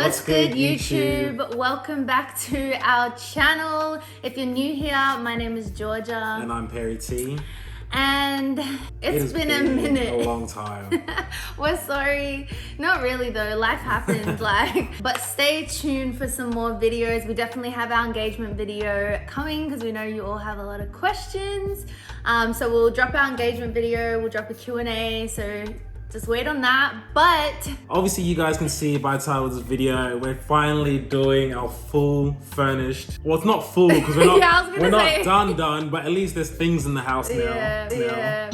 What's good, YouTube? Welcome back to our channel. If you're new here, my name is Georgia. And I'm PERRY.T'S. And it's been a minute. A long time. We're sorry. Not really though, life happens but stay tuned for some more videos. We definitely have our engagement video coming because we know you all have a lot of questions. So we'll drop our engagement video, we'll drop a Q&A, so just wait on that. But obviously you guys can see by the title of this video, we're finally doing our full furnished. Well, it's not full because we're not, yeah, we're not done, but at least there's things in the house now. Yeah.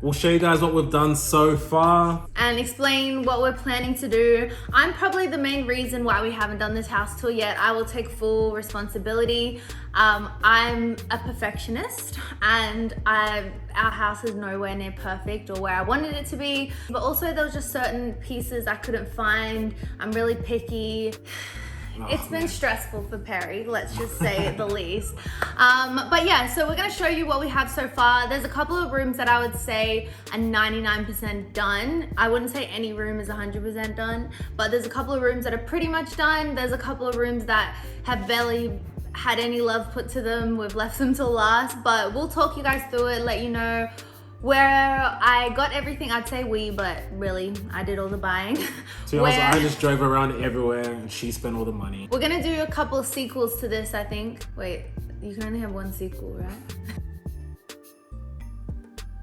We'll show you guys what we've done so far. And explain what we're planning to do. I'm probably the main reason why we haven't done this house tour yet. I will take full responsibility. I'm a perfectionist and our house is nowhere near perfect or where I wanted it to be. But also there was just certain pieces I couldn't find. I'm really picky. It's been stressful for Perry, let's just say the least. But yeah, so we're gonna show you what we have so far. There's a couple of rooms that I would say are 99% done. I wouldn't say any room is 100% done, but there's a couple of rooms that are pretty much done. There's a couple of rooms that have barely had any love put to them. We've left them till last, but we'll talk you guys through it, let you know where I got everything. I'd say but really I did all the buying. To be honest, I just drove around everywhere and she spent all the money. We're gonna do a couple of sequels to this, I think. Wait, you can only have one sequel, right?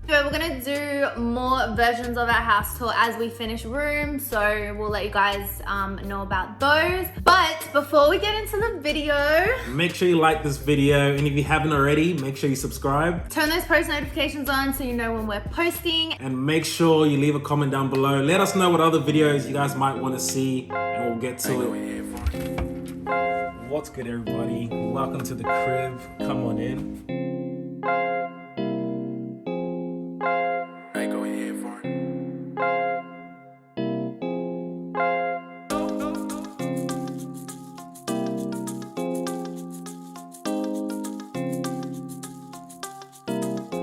So we're gonna do more versions of our house tour as we finish rooms, so we'll let you guys know about those. But before we get into the video, make sure you like this video, and if you haven't already, make sure you subscribe. Turn those post notifications on so you know when we're posting. And make sure you leave a comment down below. Let us know what other videos you guys might want to see, and we'll get to it. What's good, everybody? Welcome to the crib. Come on in.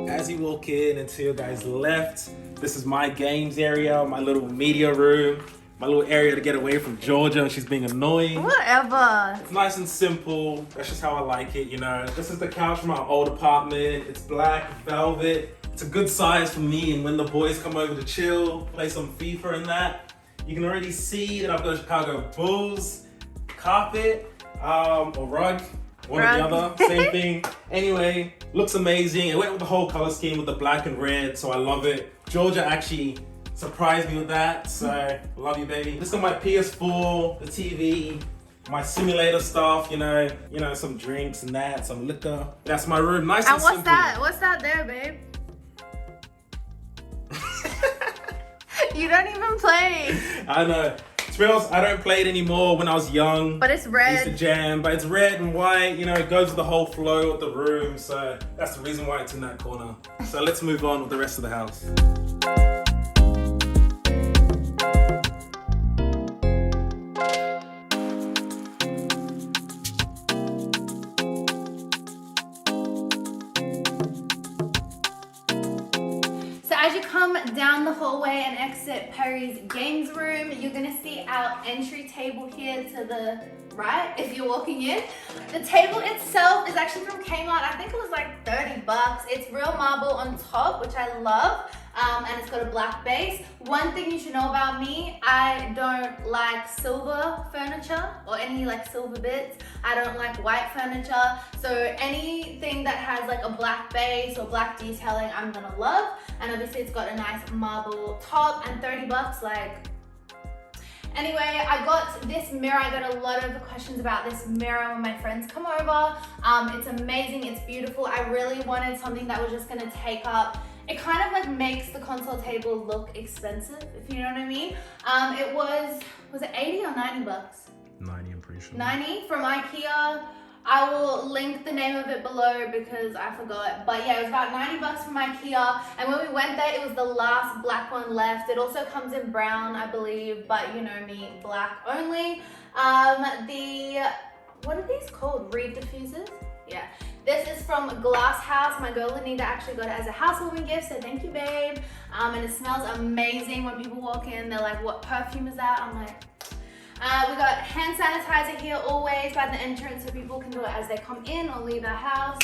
As you walk in and to your guys' left, this is my games area, my little media room, my little area to get away from Georgia and she's being annoying. Whatever. It's nice and simple. That's just how I like it, you know. This is the couch from our old apartment. It's black velvet. It's a good size for me, and when the boys come over to chill, play some FIFA and that, you can already see that I've got a Chicago Bulls carpet or rug. One or the other, same thing. Anyway, looks amazing. It went with the whole color scheme with the black and red, so I love it. Georgia actually surprised me with that, so love you, baby. This is my PS4, the TV, my simulator stuff, you know, some drinks and that, some liquor. That's my room, nice and simple. And what's that? What's that there, babe? You don't even play. I know. To be honest, I don't play it anymore. When I was young, but it's red. I used to jam, but it's red and white, you know, it goes with the whole flow of the room, so that's the reason why it's in that corner. So let's move on with the rest of the house. As you come down the hallway and exit Perry's games room, you're gonna see our entry table here to the right if you're walking in. The table itself is actually from Kmart. I think it was like 30 bucks. It's real marble on top, which I love. And it's got a black base. One thing you should know about me, I don't like silver furniture or any like silver bits. I don't like white furniture. So anything that has like a black base or black detailing, I'm gonna love. And obviously it's got a nice marble top, and 30 bucks, like. Anyway, I got this mirror. I got a lot of questions about this mirror when my friends come over. It's amazing, it's beautiful. I really wanted something that was just gonna take up. It kind of like makes the console table look expensive, if you know what I mean. It was it 80 or 90 bucks? 90, I'm pretty sure. 90 from IKEA. I will link the name of it below because I forgot. But yeah, it was about 90 bucks from IKEA. And when we went there, it was the last black one left. It also comes in brown, I believe, but you know me, black only. What are these called? Reed diffusers? Yeah. This is from Glass House. My girl Anita actually got it as a housewarming gift, so thank you, babe. And it smells amazing. When people walk in, they're like, what perfume is that? I'm like, We got hand sanitizer here always by the entrance so people can do it as they come in or leave our house.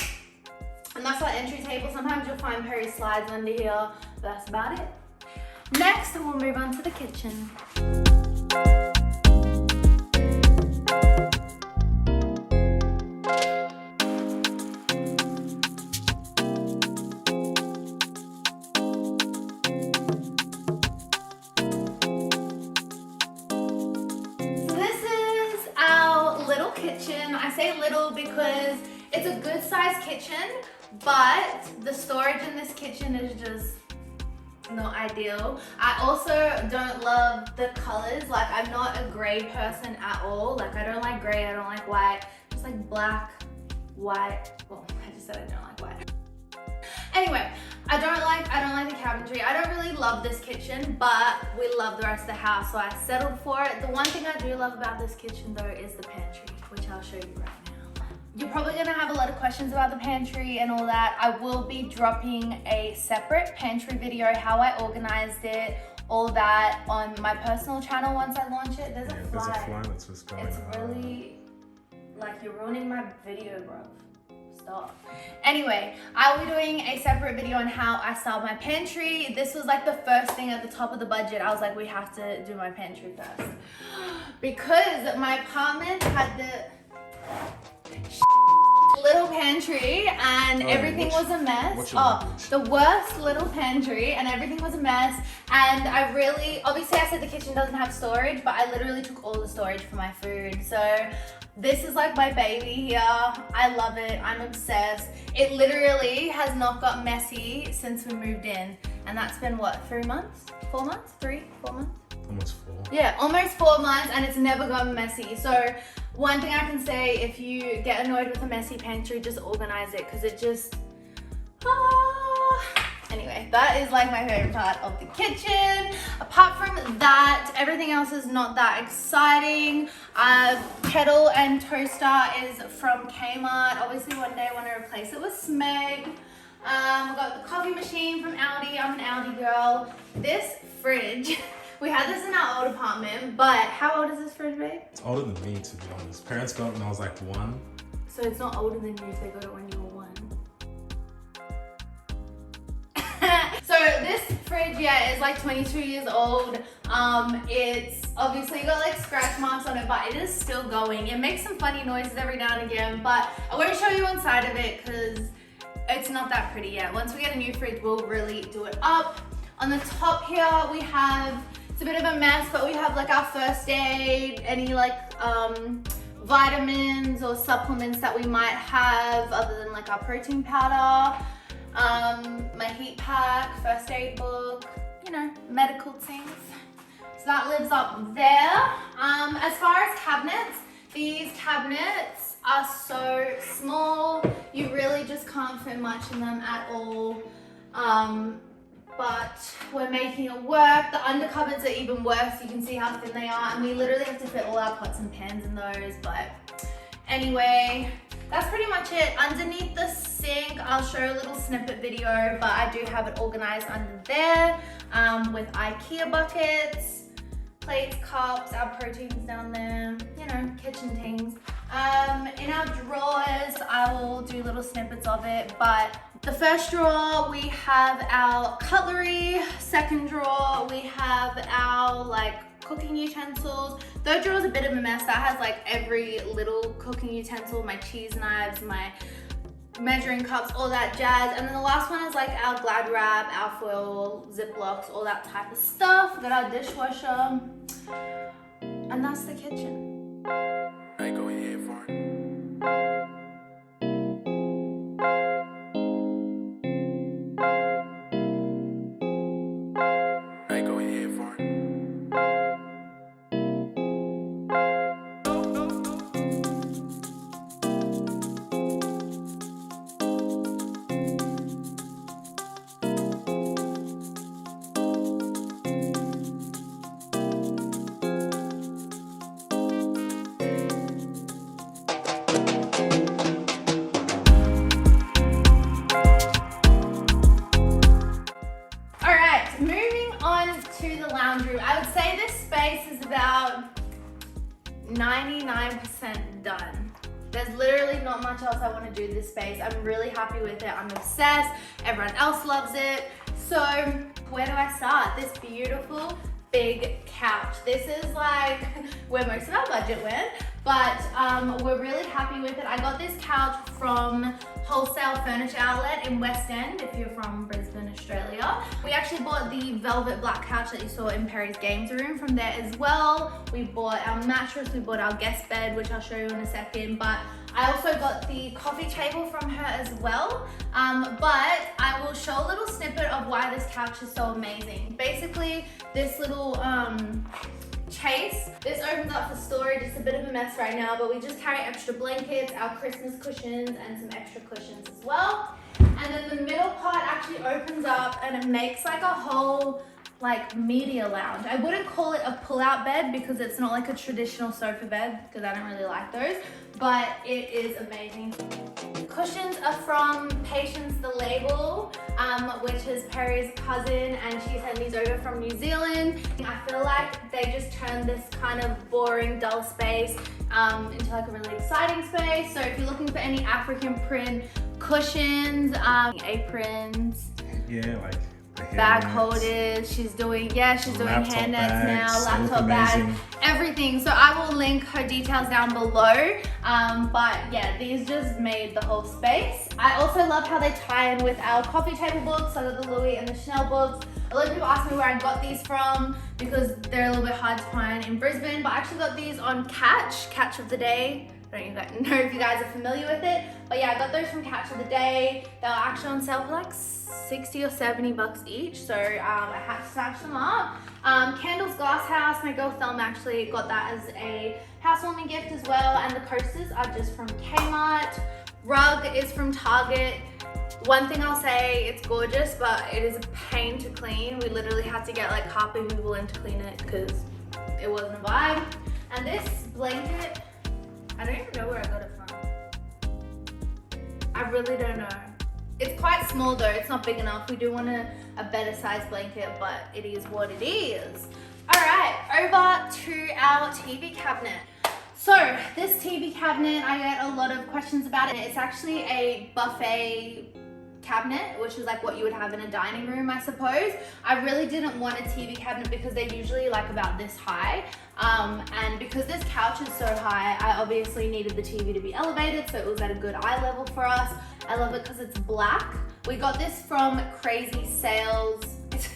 And that's our entry table. Sometimes you'll find Perry slides under here, but that's about it. Next, we'll move on to the kitchen. Kitchen. I say little because it's a good sized kitchen, but the storage in this kitchen is just not ideal. I also don't love the colors. Like, I'm not a gray person at all. Like, I don't like gray, I don't like white. Just like black, white. Well, I just said I don't like white. Anyway, I don't like the cabinetry. I don't really love this kitchen, but we love the rest of the house, so I settled for it. The one thing I do love about this kitchen though is the pantry, which I'll show you right now. You're probably gonna have a lot of questions about the pantry and all that. I will be dropping a separate pantry video, how I organized it, all that on my personal channel once I launch it. There's a fly. There's a fly that's just going It's really, like, you're ruining my video, bro. Stop. Anyway, I will be doing a separate video on how I styled my pantry. This was like the first thing at the top of the budget. I was like, we have to do my pantry first. Because my apartment had the little pantry and everything was a mess. The worst little pantry and everything was a mess. And I really, obviously I said the kitchen doesn't have storage, but I literally took all the storage for my food. So this is like my baby here. I love it, I'm obsessed. It literally has not got messy since we moved in. And that's been what, 3 months? 4 months? 3, 4 months? Almost 4. Yeah, almost 4 months, and it's never gotten messy. So one thing I can say, if you get annoyed with a messy pantry, just organize it, because it just, Anyway, that is like my favorite part of the kitchen. Apart from that, everything else is not that exciting. Kettle and toaster is from Kmart. Obviously one day I want to replace it with Smeg. We got the coffee machine from Aldi. I'm an Aldi girl. This fridge, we had this in our old apartment, but how old is this fridge, babe? It's older than me, to be honest. Parents got it when I was like 1. So it's not older than you if they got it when you were 1. So this fridge, yeah, is like 22 years old. It's obviously got like scratch marks on it, but it is still going. It makes some funny noises every now and again, but I won't show you inside of it because it's not that pretty yet. Once we get a new fridge, we'll really do it up. On the top here, we have, it's a bit of a mess, but we have like our first aid, any like vitamins or supplements that we might have other than like our protein powder. My heat pack, first aid book, you know, medical things. So that lives up there. As far as cabinets, these cabinets are so small. You really just can't fit much in them at all. But we're making it work. The under cupboards are even worse. You can see how thin they are. And we literally have to fit all our pots and pans in those. But anyway, that's pretty much it. Underneath the sink, I'll show a little snippet video, but I do have it organized under there with IKEA buckets, plates, cups, our proteins down there, you know, kitchen things. In our drawers, I will do little snippets of it, but the first drawer, we have our cutlery. Second drawer, we have our like cooking utensils. Third drawer is a bit of a mess. That has like every little cooking utensil, my cheese knives, my measuring cups, all that jazz. And then the last one is like our Glad wrap, our foil, Ziplocs, all that type of stuff. We got our dishwasher. And that's the kitchen. I go here for it. I go here for it. 99% done. There's literally not much else I want to do to this space. I'm really happy with it. I'm obsessed. Everyone else loves it. So where do I start? This beautiful big couch. This is like where most of our budget went, but we're really happy with it. I got this couch from Wholesale Furniture Outlet in West End, if you're from Brisbane, Australia. We actually bought the velvet black couch that you saw in Perry's Games Room from there as well. We bought our mattress, we bought our guest bed, which I'll show you in a second, but I also got the coffee table from her as well. But I will show a little snippet of why this couch is so amazing. Basically, this little chase, this opens up for storage. It's a bit of a mess right now, but we just carry extra blankets, our Christmas cushions, and some extra cushions as well. And then the middle part actually opens up and it makes like a whole like media lounge. I wouldn't call it a pull-out bed because it's not like a traditional sofa bed because I don't really like those, but it is amazing. Cushions are from Patience the Label, which is Perry's cousin, and she sent these over from New Zealand. I feel like they just turned this kind of boring, dull space into like a really exciting space. So if you're looking for any African print cushions, aprons, yeah, like bag holders, she's doing hair nets now, laptop bags, everything. So I will link her details down below. But yeah, these just made the whole space. I also love how they tie in with our coffee table books, so the Louis and the Chanel books. A lot of people ask me where I got these from because they're a little bit hard to find in Brisbane, but I actually got these on Catch of the Day. I don't know if you guys are familiar with it, but yeah, I got those from Catch of the Day. They were actually on sale for like 60 or 70 bucks each, so I had to snatch them up. Candles Glass House, my girl Thelma actually got that as a housewarming gift as well, and the coasters are just from Kmart. Rug is from Target. One thing I'll say, it's gorgeous, but it is a pain to clean. We literally had to get like carpet removal in to clean it because it wasn't a vibe. And this blanket, I don't even know where I got it from. I really don't know. It's quite small though, it's not big enough. We do want a better size blanket, but it is what it is. All right, over to our TV cabinet. So this TV cabinet, I get a lot of questions about it. It's actually a buffet cabinet, which is like what you would have in a dining room, I suppose. I really didn't want a TV cabinet because they're usually like about this high. And because this couch is so high, I obviously needed the TV to be elevated, so it was at a good eye level for us. I love it because it's black. We got this from Crazy Sales. It's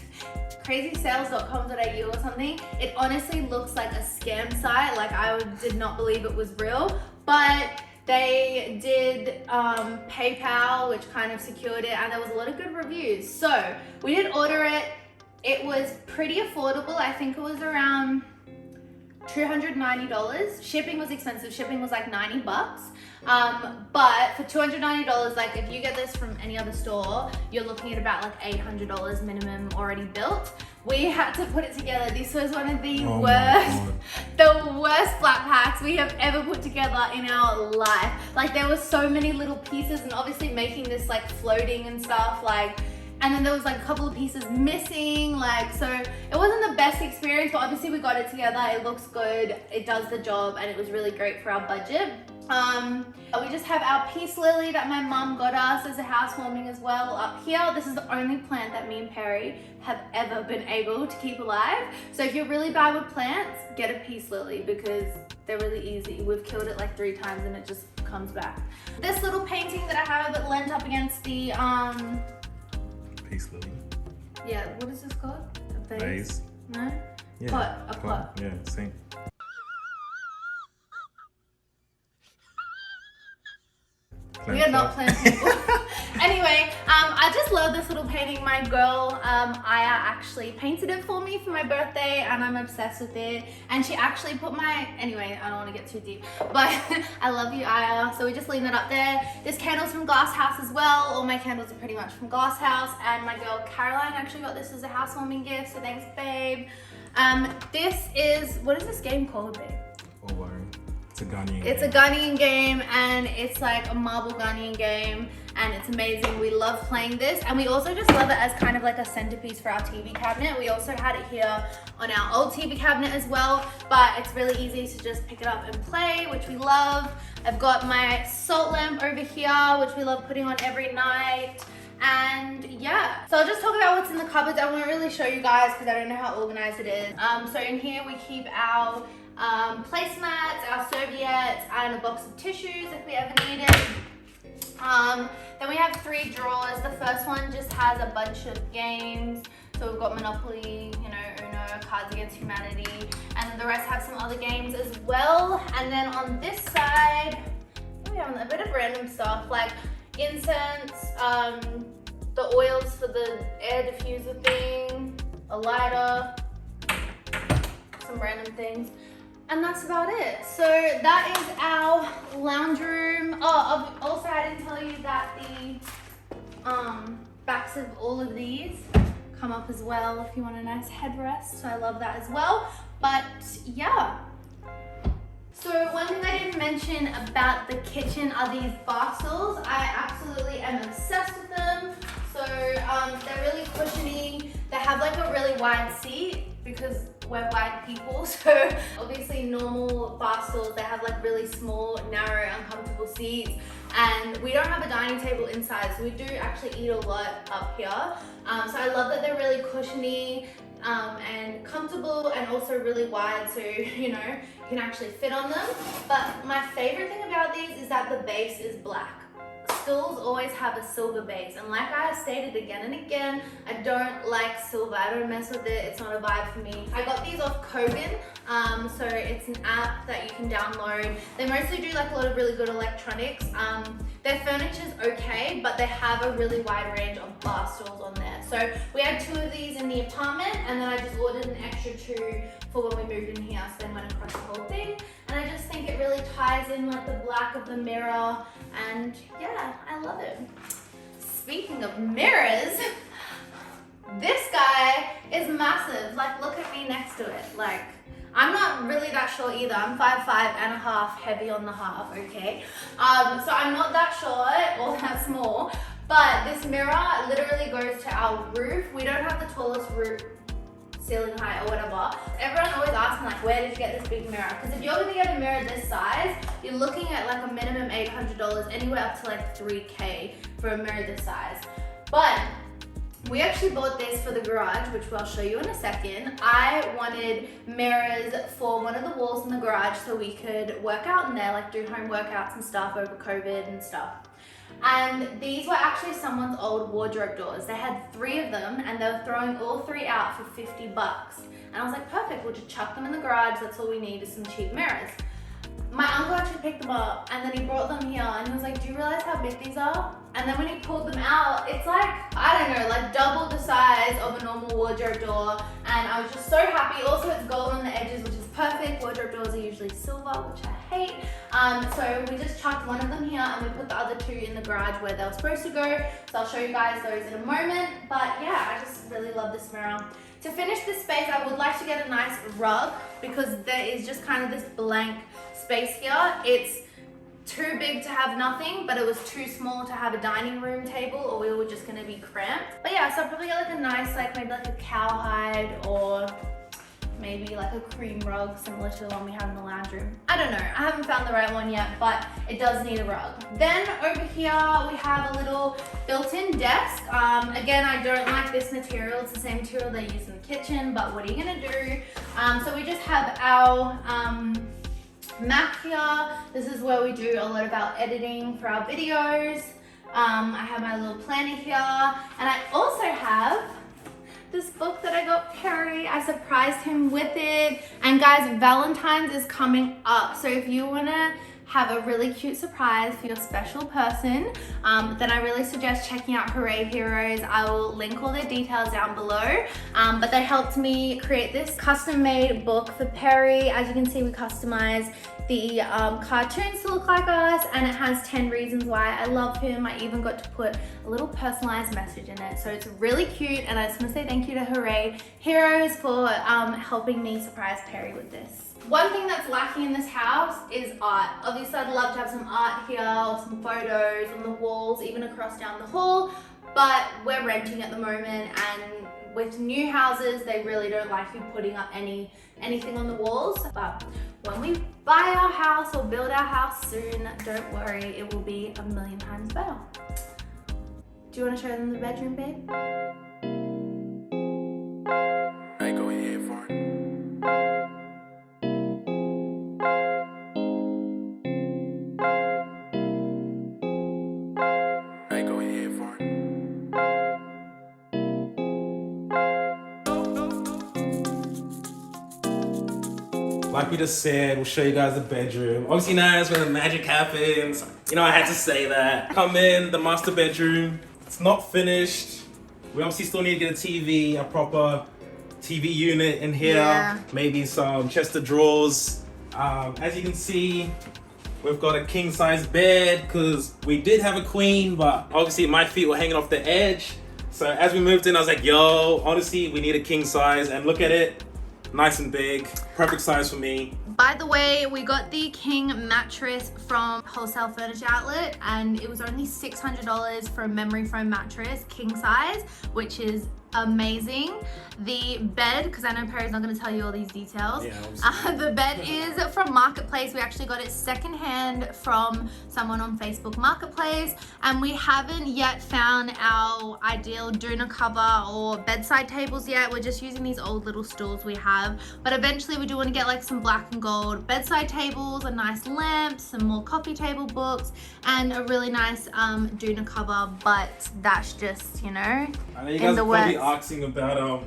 crazysales.com.au or something. It honestly looks like a scam site. Like I did not believe it was real, but they did PayPal, which kind of secured it, and there was a lot of good reviews. So we did order it. It was pretty affordable. I think it was around $290. Shipping was expensive. Shipping was like 90 bucks. But for $290, like if you get this from any other store, you're looking at about like $800 minimum already built. We had to put it together. This was one of the worst flat packs we have ever put together in our life. Like there was so many little pieces, and obviously making this like floating and stuff, like, and then there was like a couple of pieces missing, like, so it wasn't the best experience, but obviously we got it together. It looks good, it does the job, and it was really great for our budget. We just have our peace lily that my mum got us as a housewarming as well up here. This is the only plant that me and Perry have ever been able to keep alive. So if you're really bad with plants, get a peace lily because they're really easy. We've killed it like 3 times and it just comes back. This little painting that I have that lent up against the peace lily. Yeah, what is this called? A vase? No? Yeah. A pot. Yeah, same. We are not plant people. Anyway, I just love this little painting. My girl, Aya, actually painted it for me for my birthday, and I'm obsessed with it. And she actually put anyway, I don't want to get too deep, but I love you, Aya. So we just leave it up there. This candle's from Glass House as well. All my candles are pretty much from Glass House. And my girl, Caroline, actually got this as a housewarming gift, so thanks, babe. This is, what is this game called, babe? Oh, wow. It's a Ghanaian game. It's a Ghanaian game, and it's like a marble Ghanaian game. and it's amazing. We love playing this, and we also just love it as kind of like a centerpiece for our TV cabinet. We also had it here on our old TV cabinet as well, but it's really easy to just pick it up and play, which we love. I've got my salt lamp over here, which we love putting on every night. And yeah, so I'll just talk about what's in the cupboards. I won't really show you guys because I don't know how organized it is. So in here we keep our placemats, our serviettes, and a box of tissues if we ever need it. Then we have 3 drawers. The first one just has a bunch of games. So we've got Monopoly, you know, Uno, Cards Against Humanity, and then the rest have some other games as well. And then on this side, we have a bit of random stuff like incense, the oils for the air diffuser thing, a lighter, some random things, and that's about it. So that is our lounge room. Oh, also I didn't tell you that the backs of all of these come up as well if you want a nice headrest, so I love that as well. But yeah. So one thing I didn't mention about the kitchen are these bar stools. I absolutely am obsessed with them. So they're really cushiony. They have like a really wide seat because we're wide people. So obviously normal bar stools, they have like really small, narrow, uncomfortable seats. And we don't have a dining table inside, so we do actually eat a lot up here. So I love that they're really cushiony and comfortable, and also really wide, so you know you can actually fit on them. But my favorite thing about these is that the base is black. Stools always have a silver base, and like I stated again and again, I don't like silver. I don't mess with it. It's not a vibe for me. I got these off Kogan, so it's an app that you can download. They mostly do like a lot of really good electronics. Their furniture's okay, but they have a really wide range of bar stools on there. So we had 2 of these in the apartment, and then I just ordered an extra 2 for when we moved in here, so they went across the whole thing. And I just think it really ties in like the black of the mirror, and yeah, I love it. Speaking of mirrors, this guy is massive. Like, look at me next to it. Like, I'm not really that short either. I'm 5'5" and a half, heavy on the half, okay? So I'm not that short or that small, but this mirror literally goes to our roof. We don't have the tallest roof, ceiling height or whatever. Everyone always asks me like, where did you get this big mirror? Because if you're gonna get a mirror this size, you're looking at like a minimum $800, anywhere up to like $3K for a mirror this size. But we actually bought this for the garage, which I'll show you in a second. I wanted mirrors for one of the walls in the garage so we could work out in there, like do home workouts and stuff over COVID and stuff. And these were actually someone's old wardrobe doors. They had 3 of them, and they were throwing all 3 out for $50. And I was like, perfect, we'll just chuck them in the garage. That's all we need is some cheap mirrors. My uncle actually picked them up, and then he brought them here, and he was like, do you realize how big these are? And then when he pulled them out, it's like, I don't know, like double the size of a normal wardrobe door. And I was just so happy. Also, it's gold on the edges, which is perfect. Wardrobe doors are usually silver, which I hate. So we just chucked one of them here, and we put the other 2 in the garage where they were supposed to go. So I'll show you guys those in a moment. But yeah, I just really love this mirror. To finish this space, I would like to get a nice rug because there is just kind of this blank space here. It's too big to have nothing, but it was too small to have a dining room table, or we were just gonna be cramped. But yeah, so I'll probably get like a nice, like maybe like a cowhide or maybe like a cream rug similar to the one we have in the lounge room. I don't know, I haven't found the right one yet, but it does need a rug. Then over here we have a little built-in desk. Again, I don't like this material. It's the same material they use in the kitchen, but what are you gonna do? So we just have our Mac here. This is where we do a lot of our editing for our videos. I have my little planner here, and I also have this book that I got Perry. I surprised him with it. And guys, Valentine's is coming up, so if you wanna have a really cute surprise for your special person, then I really suggest checking out Hooray Heroes. I will link all their details down below. But they helped me create this custom-made book for Perry. As you can see, we customized the cartoons to look like us, and it has 10 reasons why I love him. I even got to put a little personalized message in it, so it's really cute. And I just want to say thank you to Hooray Heroes for helping me surprise Perry with this. One thing that's lacking in this house is art. Obviously, I'd love to have some art here or some photos on the walls, even across down the hall, but we're renting at the moment, and with new houses, they really don't like you putting up anything on the walls. But when we buy our house or build our house soon, don't worry, it will be a million times better. Do you want to show them the bedroom, babe? Hey, go ahead, foreign. Hey, go ahead, foreign. Like we just said, we'll show you guys the bedroom. Obviously now that's where the magic happens. You know, I had to say that. Come in, the master bedroom. It's not finished. We obviously still need to get a TV, a proper TV unit in here. Yeah. Maybe some chest of drawers. As you can see, we've got a king size bed because we did have a queen, but obviously my feet were hanging off the edge. So as we moved in, I was like, yo, honestly, we need a king size, and look at it. Nice and big, perfect size for me. By the way, we got the king mattress from Wholesale Furniture Outlet, and it was only $600 for a memory foam mattress, king size, which is amazing. The bed, because I know Perry's not going to tell you all these details. Yeah, the bed is from Marketplace. We actually got it secondhand from someone on Facebook Marketplace, and we haven't yet found our ideal doona cover or bedside tables yet. We're just using these old little stools we have, but eventually we do want to get like some black and gold bedside tables, a nice lamp, some more coffee table books, and a really nice doona cover, but that's just, you know, I know you in guys the are probably works. asking about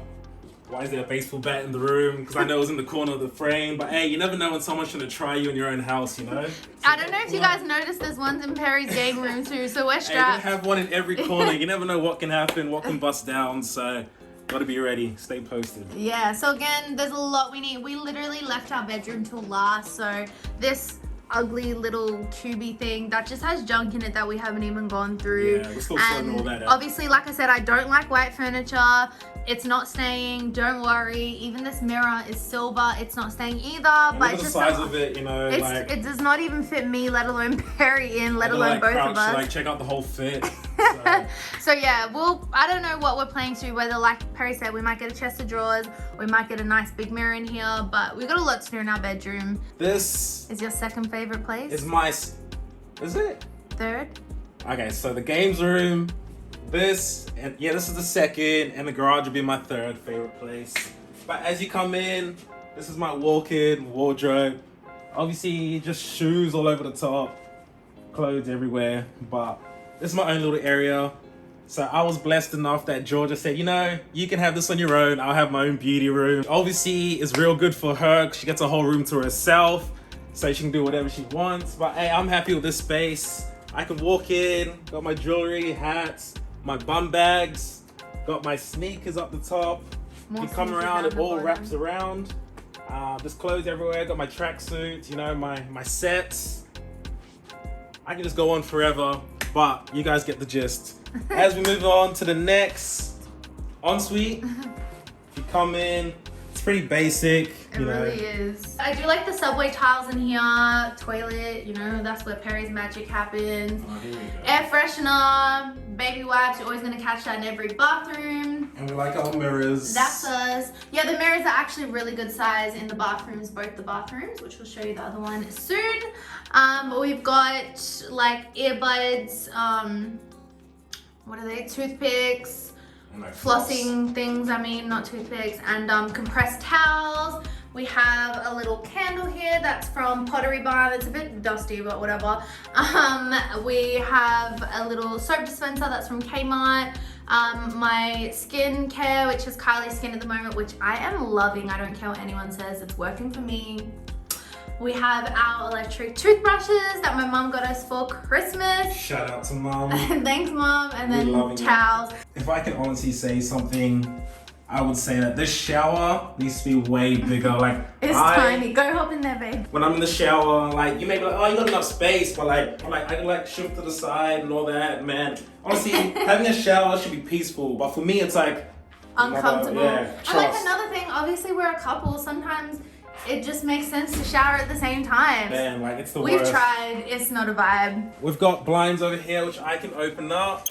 why is there a baseball bat in the room? Because I know it was in the corner of the frame, but hey, you never know when someone's trying to try you in your own house, you know? I don't know if you guys noticed, there's ones in Perry's game room too, so we're Hey, they strapped. have one in every corner. You never know what can happen, what can bust down, so gotta be ready. Stay posted. Yeah, so again, there's a lot we need. We literally left our bedroom till last, so this ugly little cubey thing that just has junk in it that we haven't even gone through. Yeah, we're still sorting all that out. Obviously, like I said, I don't like white furniture. It's not staying, don't worry. Even this mirror is silver, it's not staying either. And But look at it's the just size of it, you know, like it does not even fit me, let alone Perry in, let I alone like both crouch of to, us. like check out the whole fit. So, So yeah, I don't know what we're planning to do, whether like Perry said, we might get a chest of drawers, we might get a nice big mirror in here, but we got a lot to do in our bedroom. this Is your second favorite place? is my, is it? Third? Okay, so the games room, this, and yeah, this is the second, and the garage would be my third favorite place. But as you come in, this is my walk-in wardrobe. Obviously, just shoes all over the top, clothes everywhere, but this is my own little area. So I was blessed enough that Georgia said, you know, you can have this on your own. I'll have my own beauty room. Obviously, it's real good for her 'cause she gets a whole room to herself, so she can do whatever she wants. But hey, I'm happy with this space. I can walk in, got my jewelry, hats, my bum bags, got my sneakers up the top. More You come sneakers around, down it the all bottom. wraps around. There's clothes everywhere, got my tracksuits, you know, my sets. I can just go on forever, but you guys get the gist. As we move on to the next ensuite, if you come in, it's pretty basic. It You know, really is. I do like the subway tiles in here, toilet, you know, that's where Perry's magic happens. Oh, here we go. Air freshener, baby wipes, you're always gonna catch that in every bathroom. And we like our mirrors. That's us. Yeah, the mirrors are actually really good size in the bathrooms, both the bathrooms, which we'll show you the other one soon. We've got like earbuds, what are they? Toothpicks, And like floss. flossing things, I mean, not toothpicks, and compressed towels. We have a little candle here that's from Pottery Barn. It's a bit dusty, but whatever. We have a little soap dispenser that's from Kmart. My skincare, which is Kylie's Skin at the moment, which I am loving. I don't care what anyone says, it's working for me. We have our electric toothbrushes that my mom got us for Christmas. Shout out to mom. Thanks, Mom. And We're then loving it. towels. If I can honestly say something, I would say that this shower needs to be way bigger. Like It's tiny. Go hop in there, babe. When I'm in the shower, like you may be like, oh, you got enough space, but I can like shift to the side and all that. Man, honestly, having a shower should be peaceful, but for me, it's like Uncomfortable. Yeah, And like trust. another thing, obviously we're a couple. Sometimes it just makes sense to shower at the same time. Man, like it's the We've worst. tried, it's not a vibe. We've got blinds over here which I can open up.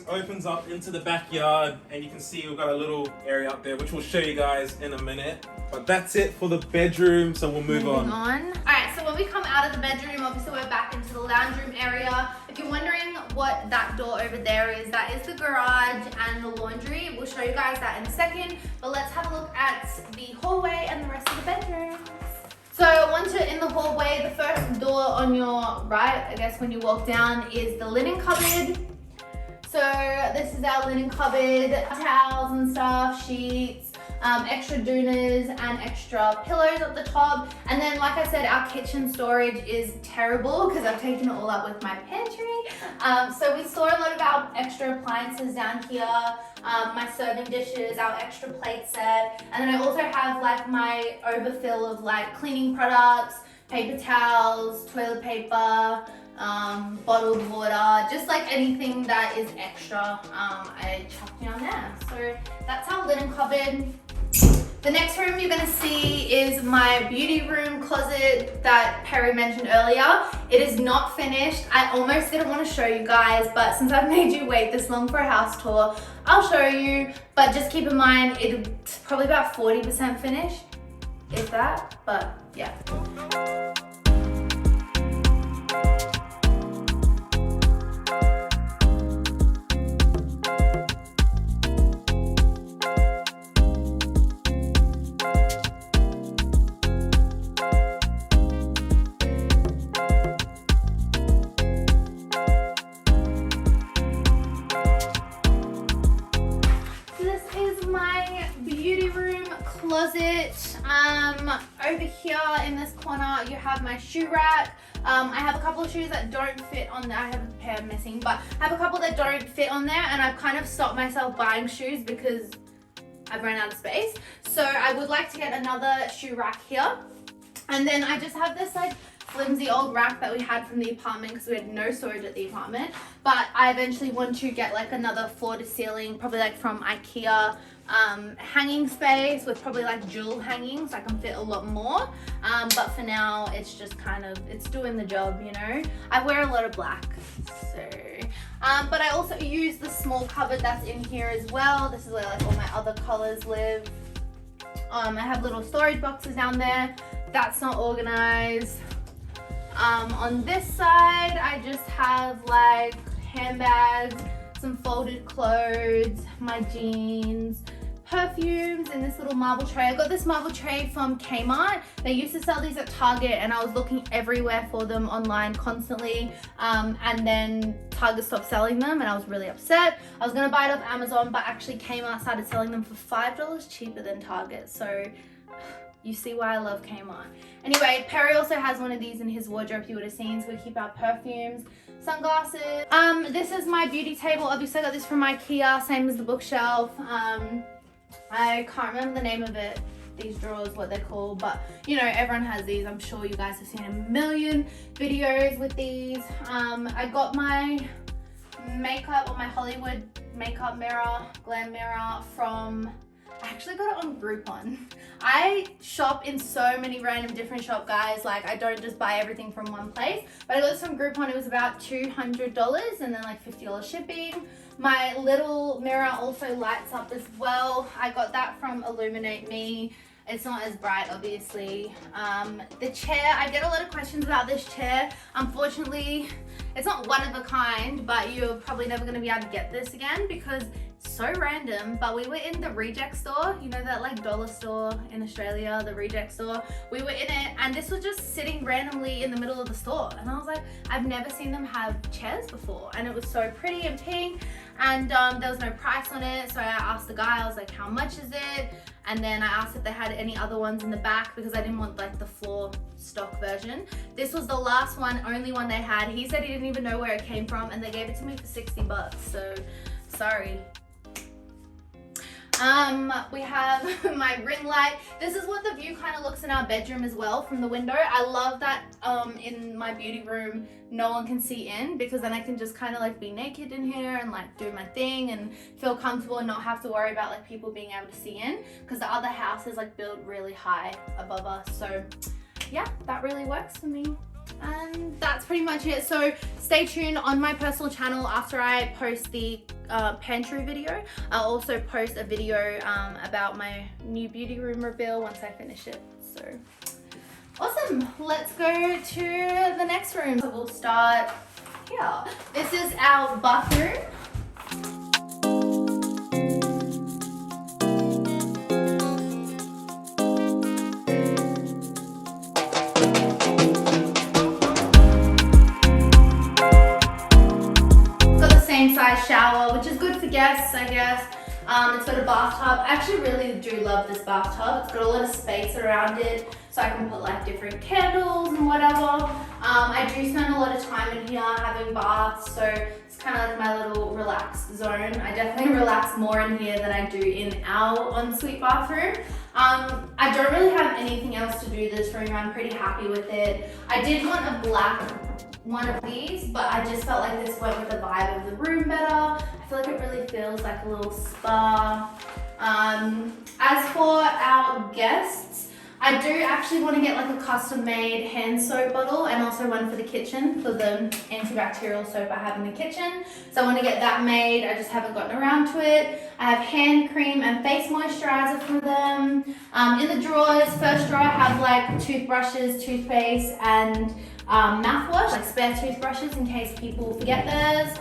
Opens up into the backyard, and you can see we've got a little area up there which we'll show you guys in a minute. But that's it for the bedroom, so we'll move on. Alright, so when we come out of the bedroom, obviously we're back into the lounge room area. If you're wondering what that door over there is, that is the garage and the laundry. We'll show you guys that in a second, but let's have a look at the hallway and the rest of the bedroom. So once you're in the hallway, the first door on your right, I guess when you walk down, is the linen cupboard. So this is our linen cupboard, towels and stuff, sheets, extra doonas and extra pillows at the top. And then, like I said, our kitchen storage is terrible because I've taken it all up with my pantry. So we store a lot of our extra appliances down here, my serving dishes, our extra plate set. And then I also have like my overfill of like cleaning products, paper towels, toilet paper, bottled water, just like anything that is extra, I chuck down there. So that's our linen cupboard. The next room you're gonna see is my beauty room closet that Perry mentioned earlier. It is not finished. I almost didn't want to show you guys, but since I've made you wait this long for a house tour, I'll show you. But just keep in mind, it's probably about 40% finished, if that, but yeah. Closet. Over here in this corner you have my shoe rack. I have a couple of shoes that don't fit on there. I have a pair missing, but I have a couple that don't fit on there, and I've kind of stopped myself buying shoes because I've run out of space. So I would like to get another shoe rack here. And then I just have this like flimsy old rack that we had from the apartment because we had no storage at the apartment. But I eventually want to get like another floor to ceiling, probably like from IKEA, hanging space with probably like dual hangings. I can fit a lot more. But for now, it's just kind of, it's doing the job, you know. I wear a lot of black, so. But I also use the small cupboard that's in here as well. This is where like all my other colors live. I have little storage boxes down there. That's not organized. On this side, I just have like handbags, some folded clothes, my jeans, perfumes in this little marble tray. I got this marble tray from Kmart. They used to sell these at Target, and I was looking everywhere for them online constantly. And then Target stopped selling them, and I was really upset. I was gonna buy it off Amazon, but actually Kmart started selling them for $5 cheaper than Target. So you see why I love Kmart. Anyway, Perry also has one of these in his wardrobe, you would have seen, so we keep our perfumes, sunglasses. This is my beauty table. Obviously I got this from IKEA, same as the bookshelf. I can't remember the name of it, these drawers, what they're called, but you know, everyone has these. I'm sure you guys have seen a million videos with these. I got my makeup, or my Hollywood makeup mirror, glam mirror from, I actually got it on Groupon. I shop in so many random different shop, guys. Like, I don't just buy everything from one place. But I got this from Groupon. It was about $200 and then like $50 shipping. My little mirror also lights up as well. I got that from Illuminate Me. It's not as bright, obviously. The chair, I get a lot of questions about this chair. Unfortunately, it's not one of a kind, but you're probably never gonna be able to get this again because it's so random. But we were in the Reject store, you know, that like dollar store in Australia, the Reject store. We were in it, and this was just sitting randomly in the middle of the store. And I was like, I've never seen them have chairs before. And it was so pretty and pink, and there was no price on it. So I asked the guy, I was like, how much is it? And then I asked if they had any other ones in the back because I didn't want like the floor stock version. This was the last one, only one they had. He said he didn't even know where it came from, and they gave it to me for $60, so sorry. We have my ring light. This is what the view kind of looks in our bedroom as well from the window. I love that in my beauty room no one can see in, because then I can just kind of like be naked in here and like do my thing and feel comfortable and not have to worry about like people being able to see in, because the other house is like built really high above us. So yeah, that really works for me. And that's pretty much it. So stay tuned on my personal channel. After I post the pantry video, I'll also post a video about my new beauty room reveal once I finish it. So awesome, let's go to the next room. So we'll start here. This is our bathroom. Size shower, which is good for guests, I guess. It's got a bathtub. I actually really do love this bathtub. It's got a lot of space around it, so I can put like different candles and whatever. I do spend a lot of time in here having baths, so it's kind of like my little relaxed zone. I definitely relax more in here than I do in our ensuite bathroom. I don't really have anything else to do this room. I'm pretty happy with it. I did want a black one of these, but I just felt like this went with the vibe of the room better. I feel like it really feels like a little spa. As for our guests, I do actually want to get like a custom made hand soap bottle, and also one for the kitchen for the antibacterial soap I have in the kitchen. So I want to get that made. I just haven't gotten around to it. I have hand cream and face moisturizer for them. In the drawers, first drawer I have like toothbrushes, toothpaste, and mouthwash, like spare toothbrushes in case people forget theirs.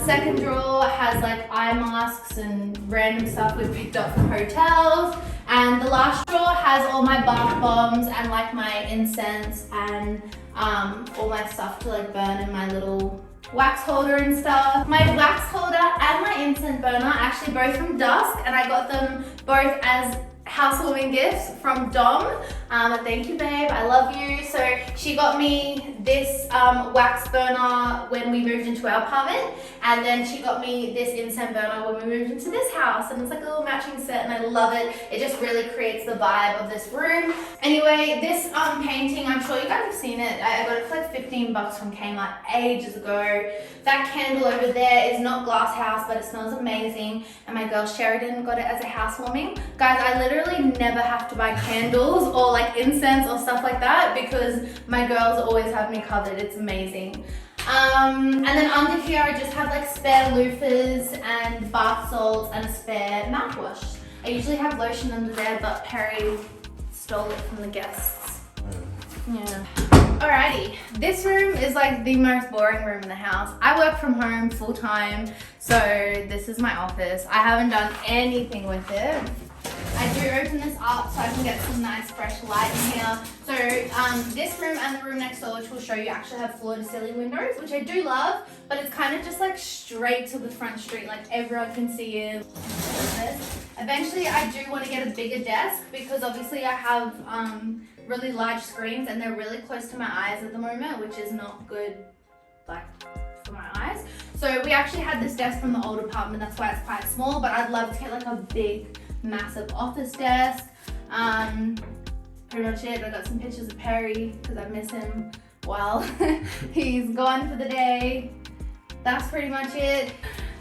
Second drawer has like eye masks and random stuff we've picked up from hotels. And the last drawer has all my bath bombs and like my incense and all my stuff to like burn in my little wax holder and stuff. My wax holder and my incense burner are actually both from Dusk, and I got them both as housewarming gifts from Dom. Thank you, babe, I love you. So she got me this wax burner when we moved into our apartment, and then she got me this incense burner when we moved into this house, and it's like a little matching set, and I love it. It just really creates the vibe of this room. Anyway, this painting, I'm sure you guys have seen it. I got it for like 15 bucks from Kmart ages ago. That candle over there is not glass house, but it smells amazing, and my girl Sheridan got it as a housewarming. Guys, I literally never have to buy candles or like incense or stuff like that, because my girls always have me covered. It's amazing. And then under here I just have like spare loofahs and bath salts and a spare mouthwash. I usually have lotion under there, but Perry stole it from the guests. Yeah. Alrighty, this room is like the most boring room in the house. I work from home full time, so this is my office. I haven't done anything with it. I do open this up so I can get some nice fresh light in here. So this room and the room next door, which we'll show you, actually have floor-to-ceiling windows, which I do love, but it's kind of just like straight to the front street, like everyone can see it. Eventually I do want to get a bigger desk, because obviously I have really large screens and they're really close to my eyes at the moment, which is not good like for my eyes. So we actually had this desk from the old apartment, that's why it's quite small, but I'd love to get like a big massive office desk. Pretty much it. I got some pictures of Perry because I miss him while he's gone for the day. That's pretty much it.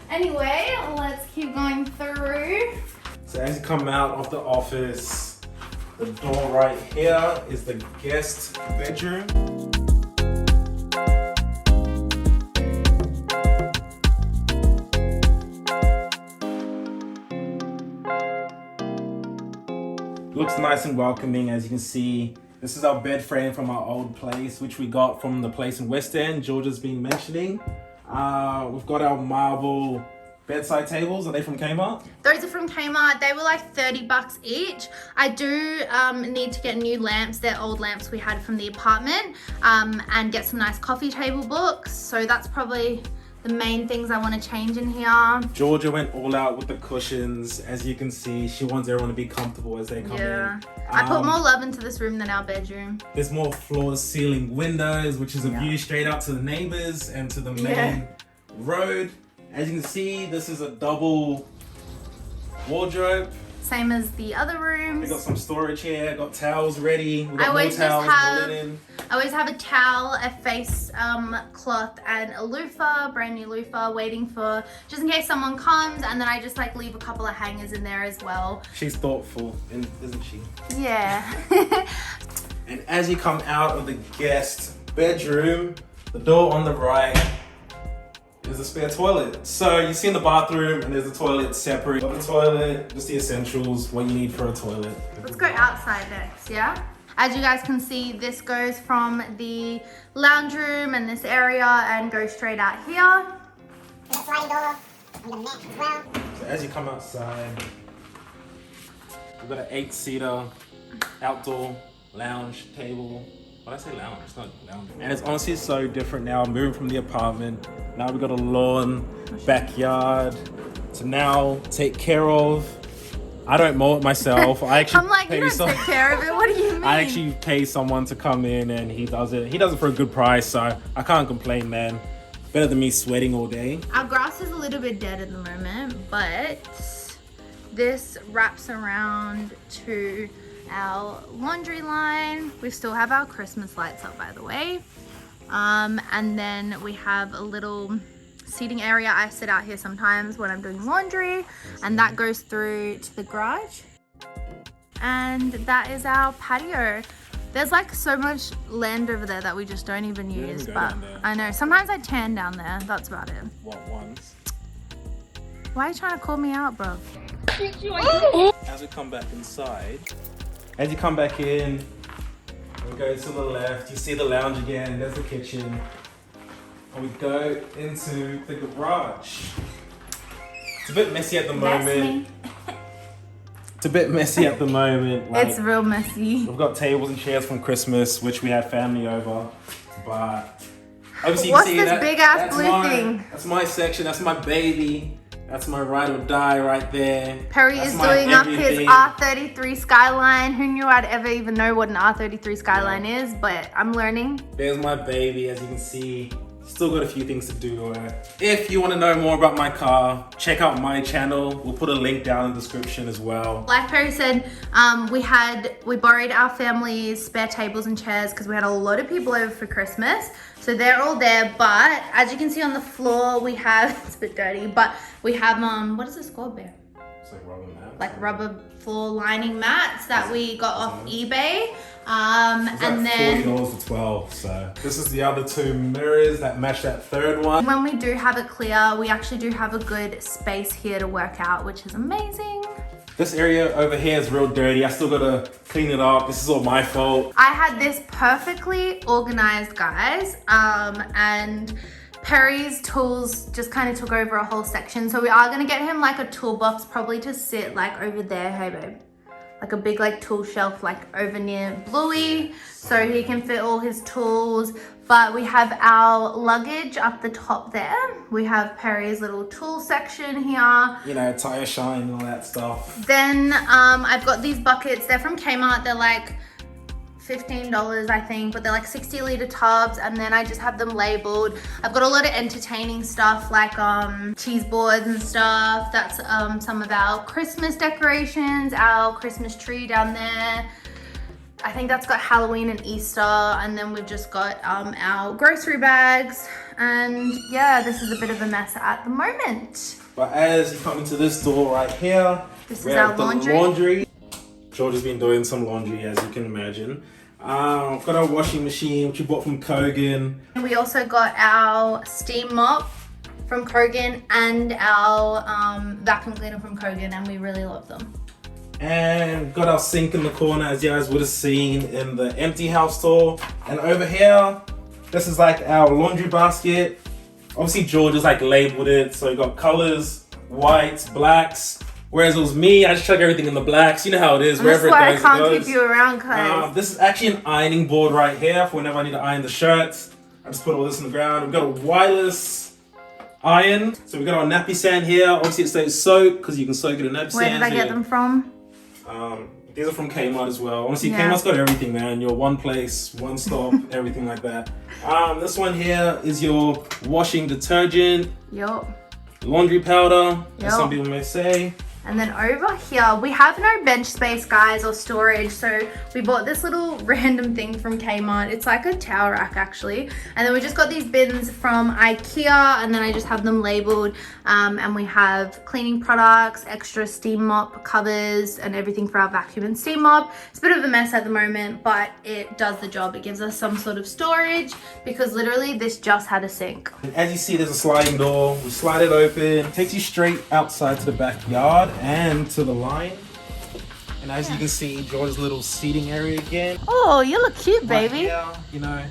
Anyway, let's keep going through. So as you come out of the office, the door right here is the guest bedroom. Looks nice and welcoming. As you can see, this is our bed frame from our old place, which we got from the place in West End Georgia's been mentioning. We've got our marble bedside tables. Are they from Kmart? Those are from Kmart. They were like 30 bucks each. I do need to get new lamps. They're old lamps we had from the apartment, and get some nice coffee table books. So that's probably the main things I want to change in here. Georgia went all out with the cushions. As you can see, she wants everyone to be comfortable as they come in. I put more love into this room than our bedroom. There's more floor-to-ceiling windows, which is a view straight out to the neighbors and to the main road. As you can see, this is a double wardrobe. Same as the other We rooms. got some storage here. Got towels ready. We I got more always towels, just more have linen. I always have a towel, a face cloth, and a loofah, brand new loofah, waiting for just in case someone comes. And then I just like leave a couple of hangers in there as well. She's thoughtful, isn't she? Yeah. And as you come out of the guest bedroom, the door on the right is a spare toilet. So you see in the bathroom and there's a toilet separate. Got the toilet, just the essentials, what you need for a toilet. Let's go outside next, yeah? As you guys can see, this goes from the lounge room and this area and goes straight out here. The sliding door, and the mat as well. So as you come outside, we've got an 8-seater outdoor lounge table. When I say lounge, it's not lounge. And it's honestly so different now, moving from the apartment. Now we've got a lawn, backyard to now take care of. I don't mow it myself. I actually I'm like, you don't take care of it. What do you mean? I actually pay someone to come in and he does it. He does it for a good price, so I can't complain, man. Better than me sweating all day. Our grass is a little bit dead at the moment, but this wraps around to our laundry line. We still have our Christmas lights up, by the way. And then we have a little seating area. I sit out here sometimes when I'm doing laundry, and that goes through to the garage. And that is our patio. There's like so much land over there that we just don't even use, go but down there. I know sometimes I tan down there. That's about it. What ones? Why are you trying to call me out, bro? As we come back inside, as you come back in, we go to the left, you see the lounge again, there's the kitchen. And we go into the garage. It's a bit messy at the That's moment. me. It's a bit messy at the moment. Like, It's real messy. we've got tables and chairs from Christmas, which we had family over. But obviously you What's can see this that, big ass that's blue my, thing? That's my section, that's my baby. That's my ride or die right there. Perry That's is my doing up his everything. R33 Skyline. Who knew I'd ever even know what an R33 Skyline is, but I'm learning. There's my baby, as you can see. Still got a few things to do to it. If you want to know more about my car, check out my channel. We'll put a link down in the description as well. Like Perry said, we borrowed our family's spare tables and chairs because we had a lot of people over for Christmas. So they're all there, but as you can see on the floor, we have, it's a bit dirty, but we have, what is this called, Bear? It's like rubber mats. Like rubber floor lining mats that we got off eBay. It's And like then $40 for 12, so. This is the other two mirrors that match that third one. when we do have it clear, we actually do have a good space here to work out, which is amazing. This area over here is real dirty. I still gotta clean it up. This is all my fault. I had this perfectly organized, guys, and Perry's tools just kind of took over a whole section. So we are gonna get him like a toolbox probably to sit like over there, hey babe. Like a big like tool shelf like over near Bluey so he can fit all his tools. But we have our luggage up the top there. We have Perry's little tool section here. You know, tire shine and all that stuff. Then I've got these buckets. They're from Kmart. They're like $15, I think, but they're like 60-liter tubs, and then I just have them labeled. I've got a lot of entertaining stuff like cheese boards and stuff. That's some of our Christmas decorations, our Christmas tree down there. I think that's got Halloween and Easter, and then we've just got our grocery bags, and yeah, this is a bit of a mess at the moment. But as you come into this door right here, This we is have our the laundry. George has been doing some laundry, as you can imagine. Got our washing machine, which we bought from Kogan. We also got our steam mop from Kogan and our vacuum cleaner from Kogan, and we really love them. And got our sink in the corner, as you guys would have seen in the empty house tour. And over here, this is like our laundry basket. Obviously George has like labeled it, so you got colors, whites, blacks. Whereas it was me, I just chuck everything in the blacks. You know how it is, wherever it goes, I can't it goes. keep you around, cause This is actually an ironing board right here for whenever I need to iron the shirts. I just put all this on the ground. We've got a wireless iron. So we got our nappy sand here. Obviously it stays soaked because you can soak it in nappy where sand. did I get them from? These are from Kmart as well. Honestly, Yeah. Kmart's got everything, man. Your one place, one stop, everything like that. This one here is your washing detergent, Yup. laundry powder, as Yup. some people may say. And then over here, we have no bench space, guys, or storage. So we bought this little random thing from Kmart. It's like a towel rack, actually. And then we just got these bins from IKEA, and then I just have them labeled. And we have cleaning products, extra steam mop covers, and everything for our vacuum and steam mop. It's a bit of a mess at the moment, but it does the job. It gives us some sort of storage because literally this just had a sink. As you see, there's a sliding door. We slide it open. Takes you straight outside to the backyard and to the line. And as you can see, George's little seating area again. Oh, you look cute, Right baby. here, you know,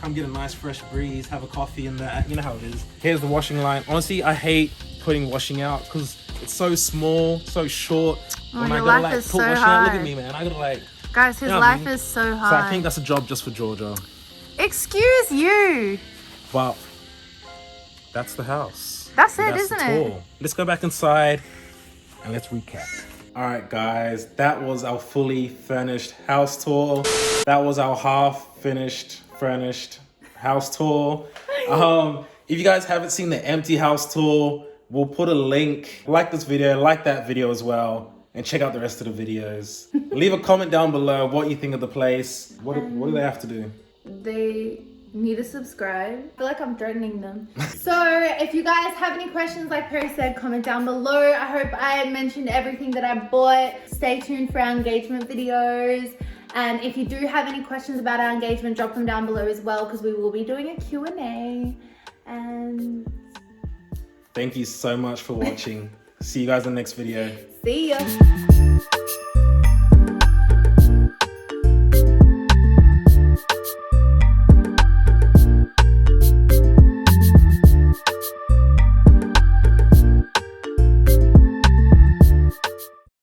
come get a nice fresh breeze, have a coffee in there. You know how it is. Here's the washing line. Honestly, I hate putting washing out because it's so small, so short. Oh, when I your gotta life like is put so washing out, look hard. at me, man. I gotta like. Guys, his You know what I life mean? is so So hard. I think that's a job just for Georgia. Excuse you. But that's the house. That's And it, the isn't it? tour. Let's go back inside and let's recap. All right, guys, that was our fully furnished house tour. That was our half finished, furnished house tour. If you guys haven't seen the empty house tour, we'll put a link. Like this video, like that video as well, and check out the rest of the videos. Leave a comment down below what you think of the place. What do they have to do? They need to subscribe. I feel like I'm threatening them. So if you guys have any questions, like Perry said, comment down below. I hope I mentioned everything that I bought. Stay tuned for our engagement videos. And if you do have any questions about our engagement, drop them down below as well, because we will be doing a Q&A. And Thank you so much for watching. See you guys in the next video. see ya.